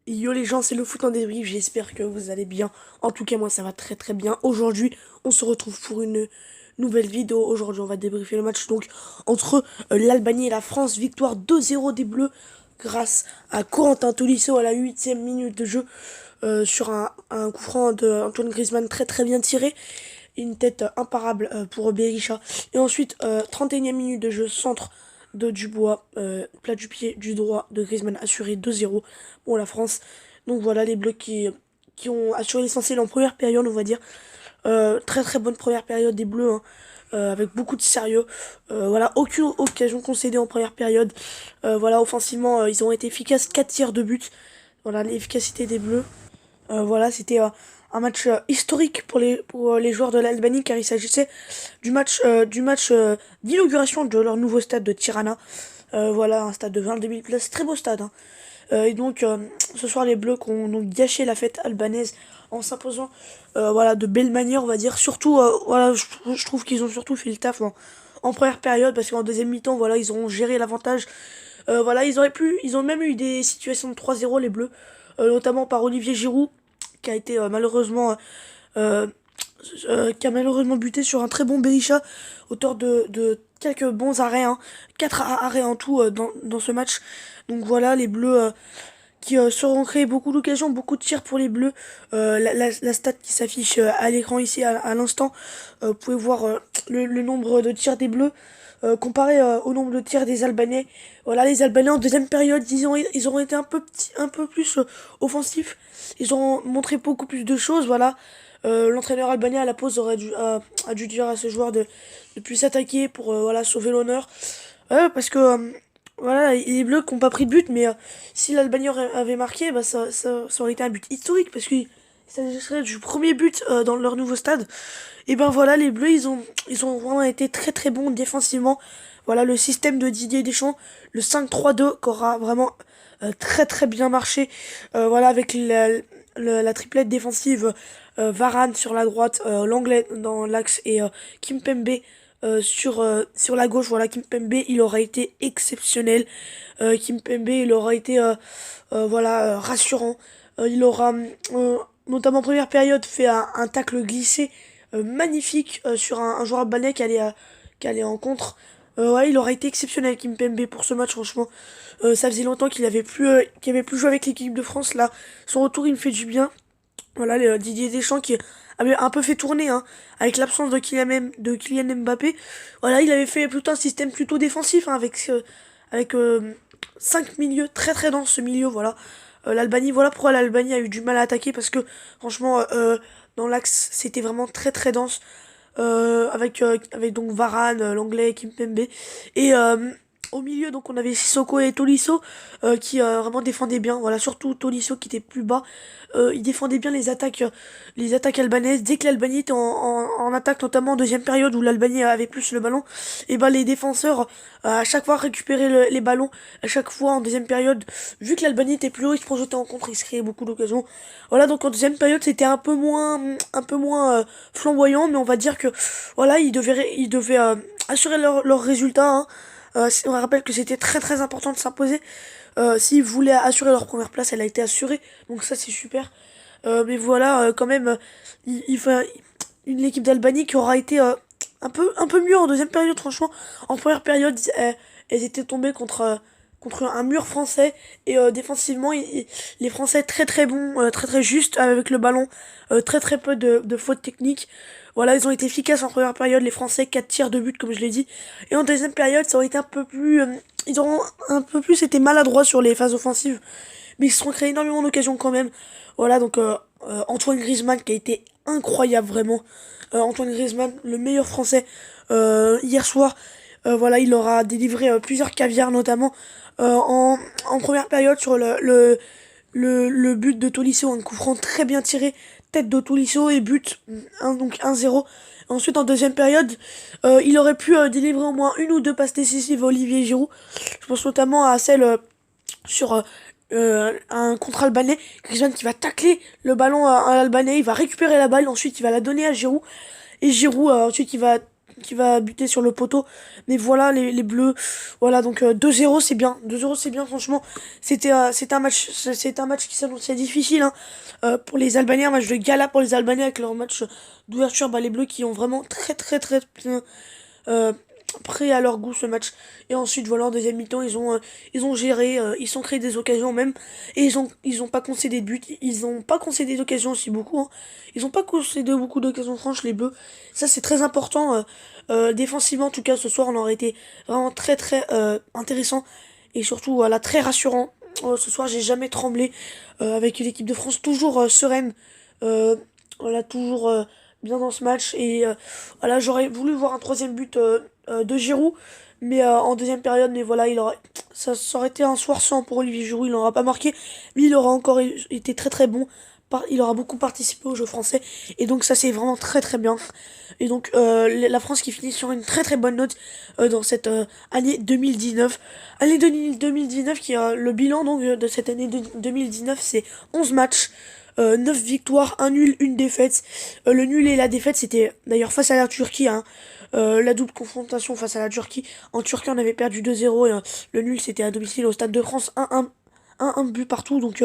Yo les gens, c'est le foot en débrief, j'espère que vous allez bien. En tout cas, moi ça va très très bien. Aujourd'hui, on se retrouve pour une nouvelle vidéo. Aujourd'hui, on va débriefer le match donc entre l'Albanie et la France. Victoire 2-0 des Bleus grâce à Corentin Tolisso à la 8e minute de jeu sur un coup franc de Antoine Griezmann très très bien tiré. Une tête imparable pour Berisha. Et ensuite, 31e minute de jeu, centre de Dubois, plat du pied du droit de Griezmann assuré 2-0 pour la France. Donc voilà les Bleus qui ont assuré l'essentiel en première période, on va dire. Très très bonne première période des Bleus, hein, avec beaucoup de sérieux. Voilà, aucune occasion concédée en première période. Voilà, offensivement, ils ont été efficaces, 4 tirs de but. Voilà l'efficacité des Bleus. Voilà, c'était un match historique pour les joueurs de l'Albanie car il s'agissait du match d'inauguration de leur nouveau stade de Tirana. Voilà, un stade de 22 000 places, très beau stade, hein. Et donc, ce soir, les Bleus ont gâché la fête albanaise en s'imposant voilà, de belle manière, on va dire. Surtout, voilà, je trouve qu'ils ont surtout fait le taf en première période parce qu'en deuxième mi-temps, voilà, ils ont géré l'avantage. Voilà, ils ont même eu des situations de 3-0 les Bleus, notamment par Olivier Giroud qui a été euh, qui a malheureusement buté sur un très bon Berisha, auteur de quelques bons arrêts, hein. 4 arrêts en tout dans ce match. Donc voilà, les Bleus qui sauront créer beaucoup d'occasions, beaucoup de tirs pour les Bleus. La stat qui s'affiche à l'écran ici à l'instant, vous pouvez voir le nombre de tirs des Bleus comparé au nombre de tirs des Albanais. Voilà, les Albanais en deuxième période, ils ont été un peu plus offensifs. Ils ont montré beaucoup plus de choses. Voilà, l'entraîneur albanais à la pause a dû dire à ses joueurs de plus s'attaquer pour voilà sauver l'honneur. Parce que voilà, les Bleus qui n'ont pas pris de but, mais si l'Albanie avait marqué, bah ça aurait été un but historique parce que ça serait du premier but dans leur nouveau stade. Et ben voilà, les Bleus, ils ont vraiment été très très bons défensivement. Voilà, le système de Didier Deschamps, le 5-3-2, qui aura vraiment très très bien marché. Voilà, avec la triplette défensive, Varane sur la droite, Langlais dans l'axe et Kimpembe sur la gauche. Voilà, Kimpembe, il aura été exceptionnel. Kimpembe, il aura été voilà, rassurant. Il aura, notamment en première période, fait un tacle glissé magnifique sur un joueur albanais qui allait en contre. Ouais, il aura été exceptionnel Kimpembe pour ce match, franchement. Ça faisait longtemps qu'il avait plus joué avec l'équipe de France. Là, son retour, il me fait du bien. Voilà, Didier Deschamps qui avait un peu fait tourner, hein, avec l'absence de Kylian Mbappé. Voilà, il avait fait plutôt un système plutôt défensif, hein, avec 5 milieux très très denses ce milieu. Voilà, l'Albanie, voilà pourquoi l'Albanie a eu du mal à attaquer parce que franchement, dans l'axe, c'était vraiment très très dense. Avec donc Varane, l'anglais, Kimpembe. Et au milieu, donc on avait Sissoko et Tolisso qui vraiment défendaient bien. Voilà, surtout Tolisso qui était plus bas. Il défendait bien les attaques albanaises. Dès que l'Albanie était en attaque, notamment en deuxième période où l'Albanie avait plus le ballon, et ben les défenseurs à chaque fois récupéraient les ballons. À chaque fois en deuxième période, vu que l'Albanie était plus haut, ils se projetaient en contre, ils se créaient beaucoup d'occasions. Voilà, donc en deuxième période, c'était un peu moins flamboyant, mais on va dire que voilà, ils devaient assurer leur résultat, hein. On rappelle que c'était très très important de s'imposer. S'ils voulaient assurer leur première place, elle a été assurée, donc ça c'est super. Mais voilà, quand même, il faut une équipe d'Albanie qui aura été un peu mieux en deuxième période, franchement. En première période, elles étaient tombées contre un mur français et défensivement, les Français très très bons, très très justes avec le ballon, très très peu de fautes techniques. Voilà, ils ont été efficaces en première période, les Français, 4 tirs de but comme je l'ai dit. Et en deuxième période, ça aurait été un peu plus ils auront un peu plus été maladroits sur les phases offensives, mais ils se sont créés énormément d'occasions quand même. Voilà, donc Antoine Griezmann qui a été incroyable vraiment. Antoine Griezmann, le meilleur français hier soir. Voilà, il aura délivré plusieurs caviars notamment en première période sur le but de Tolisso, un coup franc très bien tiré, tête de Tolisso et but, donc 1-0. Ensuite, en deuxième période, il aurait pu délivrer au moins une ou deux passes décisives à Olivier Giroud. Je pense notamment à celle sur un contre albanais. Griezmann qui va tacler le ballon à l'albanais, il va récupérer la balle, ensuite il va la donner à Giroud. Et Giroud, ensuite, il va buter sur le poteau. Mais voilà, les Bleus, voilà, donc 2-0 c'est bien. 2-0 c'est bien, franchement. C'était un match qui s'annonçait difficile, hein, pour les Albaniens, un match de gala pour les Albaniens avec leur match d'ouverture. Bah, les Bleus qui ont vraiment très bien pris à leur goût ce match. Et ensuite, voilà, en deuxième mi-temps, ils ont géré, ils sont créés des occasions même. Et ils ont pas concédé de but. Ils ont pas concédé d'occasions aussi beaucoup, hein. Ils ont pas concédé beaucoup d'occasions franches, les Bleus. Ça, c'est très important. Défensivement, en tout cas, ce soir, on aurait été vraiment très intéressant. Et surtout, voilà, très rassurant. Ce soir, j'ai jamais tremblé avec l'équipe de France, toujours sereine. Euh, voilà, toujours bien dans ce match. Et voilà, j'aurais voulu voir un troisième but de Giroud, mais en deuxième période. Mais voilà, ça aurait été un soir sans pour Olivier Giroud. Il n'aura pas marqué, mais il aura encore été très bon. Il aura beaucoup participé au jeu français. Et donc ça, c'est vraiment très bien. Et donc la France qui finit sur une très bonne note dans cette année 2019. Année 2019 qui a le bilan donc de cette année 2019, c'est 11 matchs. 9 victoires, un nul, une défaite. Le nul et la défaite, c'était d'ailleurs face à la Turquie, hein. La double confrontation face à la Turquie. En Turquie, on avait perdu 2-0 et le nul, c'était à domicile au Stade de France 1-1. Un but partout, donc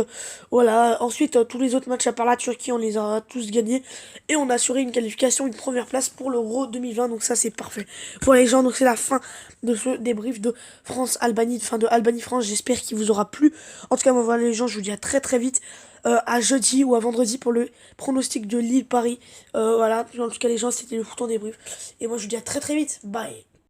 voilà. Ensuite, tous les autres matchs à part la Turquie, on les a tous gagnés. Et on a assuré une qualification, une première place pour l'Euro 2020, donc ça c'est parfait. Voilà les gens, donc c'est la fin de ce débrief de France-Albanie, fin de Albanie-France. J'espère qu'il vous aura plu. En tout cas, moi voilà les gens, je vous dis à très vite. À jeudi ou à vendredi pour le pronostic de Lille-Paris. Voilà, en tout cas les gens, c'était le fouton débrief. Et moi je vous dis à très vite. Bye.